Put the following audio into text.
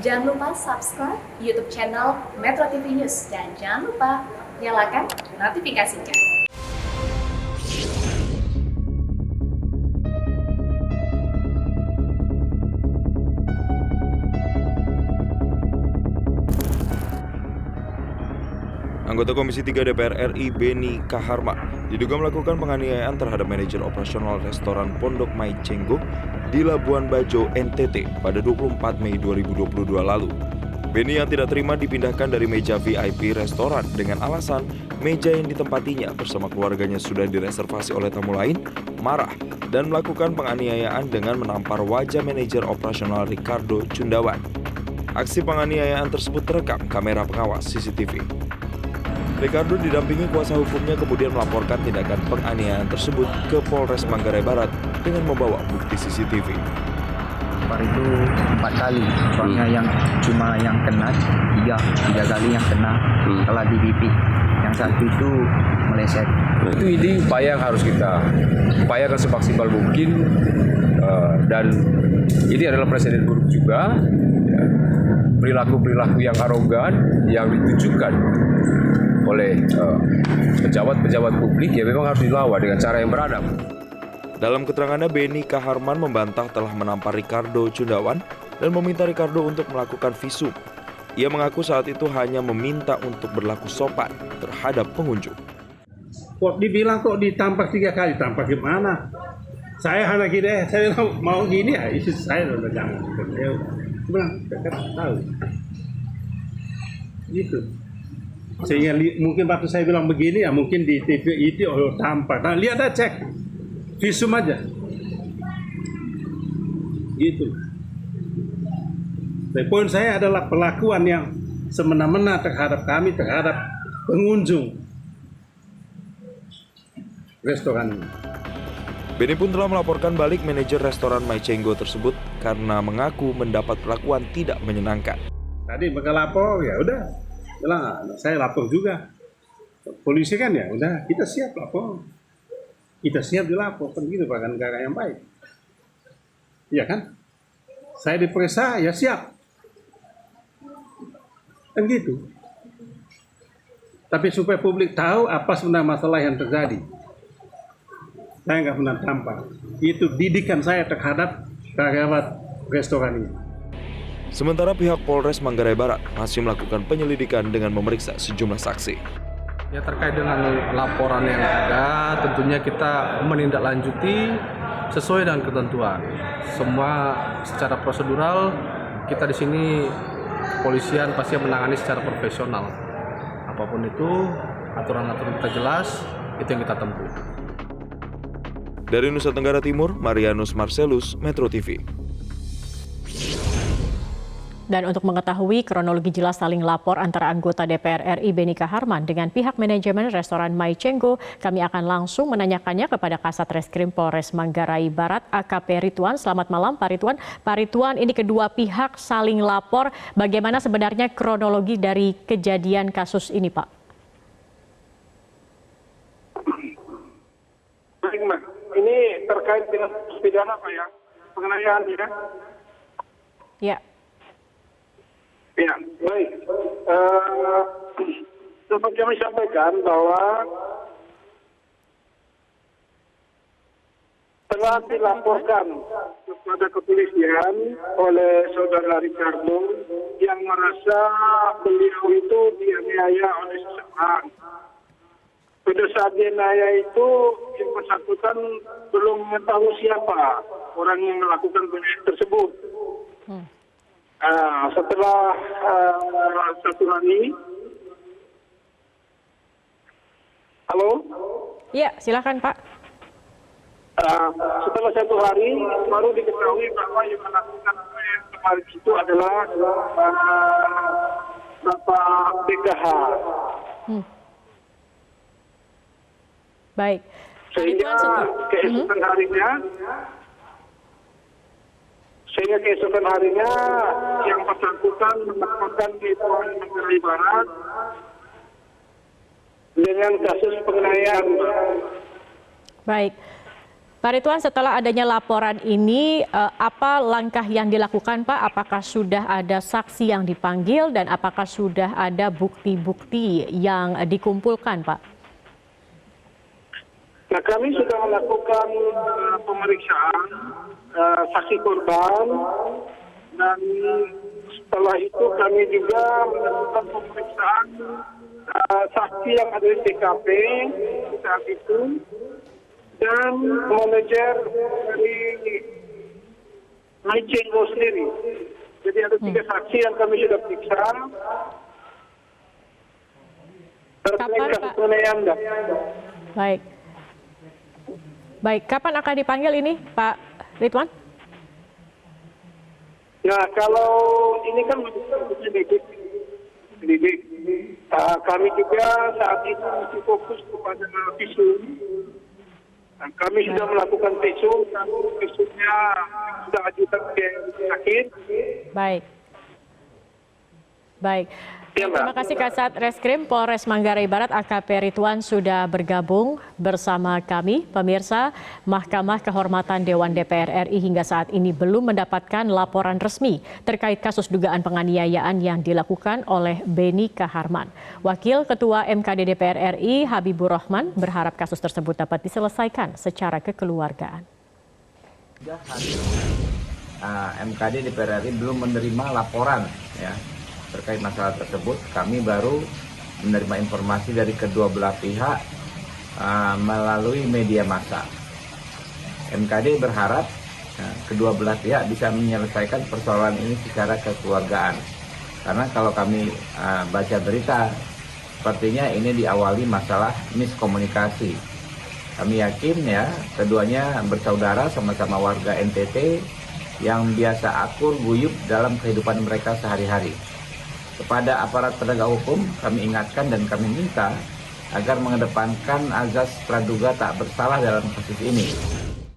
Jangan lupa subscribe YouTube channel Metro TV News dan jangan lupa nyalakan notifikasinya. Anggota Komisi 3 DPR RI Beni Kaharman diduga melakukan penganiayaan terhadap manajer operasional restoran Pondok Mai Cenggo di Labuan Bajo, NTT pada 24 Mei 2022 lalu. Beni yang tidak terima dipindahkan dari meja VIP restoran dengan alasan meja yang ditempatinya bersama keluarganya sudah direservasi oleh tamu lain, marah dan melakukan penganiayaan dengan menampar wajah manajer operasional Ricardo Cundawan. Aksi penganiayaan tersebut terekam kamera pengawas CCTV. Ricardo didampingi kuasa hukumnya kemudian melaporkan tindakan penganiayaan tersebut ke Polres Manggarai Barat dengan membawa bukti CCTV. Par itu 4 kali, soalnya yang cuma yang kena 3 kali yang kena telah di pipi. Yang satu itu meleset. Ini upaya yang harus kita upayakan semaksimal mungkin dan ini adalah presiden buruk juga. Perilaku-perilaku yang arogan yang ditujukan oleh pejabat-pejabat publik ya memang harus dilawan dengan cara yang beradab. Dalam keterangannya, Beni Kaharman membantah telah menampar Ricardo Cundawan dan meminta Ricardo untuk melakukan visum. Ia mengaku saat itu hanya meminta untuk berlaku sopan terhadap pengunjung. Kok dibilang kok ditampar 3 kali, tampar gimana? Saya hanya gini, saya mau gini ya, isi saya udah jangan. Dia bilang, saya tahu. Gitu. Sehingga mungkin waktu saya bilang begini ya mungkin di TV itu tampak. Nah lihat aja cek visum aja. Gitu. Tapi poin saya adalah perlakuan yang semena-mena terhadap kami, terhadap pengunjung restoran ini. Beni pun telah melaporkan balik manajer restoran Mai Cenggo tersebut karena mengaku mendapat perlakuan tidak menyenangkan. Tadi bakal lapor ya udah. Bilang, saya lapor juga. Polisi kan ya, udah kita siap lapor. Kita siap dilapor, kan gitu Pak, negara yang baik. Iya kan? Saya diperiksa, ya siap. Kan gitu. Tapi supaya publik tahu apa sebenarnya masalah yang terjadi. Saya nggak pernah tampar. Itu didikan saya terhadap karyawan restoran ini. Sementara pihak Polres Manggarai Barat masih melakukan penyelidikan dengan memeriksa sejumlah saksi. Ya terkait dengan laporan yang ada, tentunya kita menindaklanjuti sesuai dengan ketentuan. Semua secara prosedural kita di sini kepolisian pasti menangani secara profesional. Apapun itu, aturan-aturan kita jelas, itu yang kita tempuh. Dari Nusa Tenggara Timur, Marianus Marcelus, Metro TV. Dan untuk mengetahui kronologi jelas saling lapor antara anggota DPR RI Beni Kaharman dengan pihak manajemen restoran Mai Cenggo, kami akan langsung menanyakannya kepada Kasat Reskrim Polres Manggarai Barat, AKP Ridwan. Selamat malam Pak Ridwan. Pak Ridwan, ini kedua pihak saling lapor. Bagaimana sebenarnya kronologi dari kejadian kasus ini, Pak? Baik, Mbak. Ini terkait dengan pidana, Pak ya? Penganiayaan ya? Ya. Ya, baik. Dapat kami sampaikan bahwa telah dilaporkan kepada kepolisian oleh saudara Ricardo yang merasa beliau itu dianiaya oleh seseorang. Pada saat dianiaya itu, yang bersangkutan belum mengetahui siapa orang yang melakukan penganiayaan tersebut. Setelah 1 hari, halo? Ya, silakan Pak. Setelah 1 hari baru diketahui bahwa yang melakukan kemarin itu adalah Bapak BKH. Baik. Sehingga keesokan harinya yang bersangkutan melaporkan di Polres Manggarai Barat dengan kasus penganiayaan. Baik. Pak Ridwan, setelah adanya laporan ini, apa langkah yang dilakukan, Pak? Apakah sudah ada saksi yang dipanggil dan apakah sudah ada bukti-bukti yang dikumpulkan, Pak? Nah, kami sudah melakukan pemeriksaan saksi korban, dan setelah itu kami juga melakukan pemeriksaan saksi yang ada di TKP saat itu, dan manajer dari Mai Cenggo sendiri. Jadi ada 3 saksi yang kami sudah periksa terkait kasus penganiayaan. Baik. Baik, kapan akan dipanggil ini, Pak Ridwan? Nah, kalau ini kan didik. Kami juga saat ini masih fokus kepada visum. Kami sudah melakukan visum, visumnya sudah ajukan ke sakit. Baik. Baik. Ya, Terima kasih Kasat Reskrim Polres Manggarai Barat AKP Ridwan sudah bergabung bersama kami. Pemirsa, Mahkamah Kehormatan Dewan DPR RI hingga saat ini belum mendapatkan laporan resmi terkait kasus dugaan penganiayaan yang dilakukan oleh Beni Kaharman. Wakil Ketua MKD DPR RI Habibur Rahman berharap kasus tersebut dapat diselesaikan secara kekeluargaan. MKD DPR RI belum menerima laporan ya terkait masalah tersebut. Kami baru menerima informasi dari kedua belah pihak melalui media massa. MKD berharap kedua belah pihak bisa menyelesaikan persoalan ini secara kekeluargaan. Karena kalau kami baca berita, sepertinya ini diawali masalah miskomunikasi. Kami yakin ya, keduanya bersaudara, sama-sama warga NTT yang biasa akur guyup dalam kehidupan mereka sehari-hari. Kepada aparat penegak hukum, kami ingatkan dan kami minta agar mengedepankan azas praduga tak bersalah dalam kasus ini.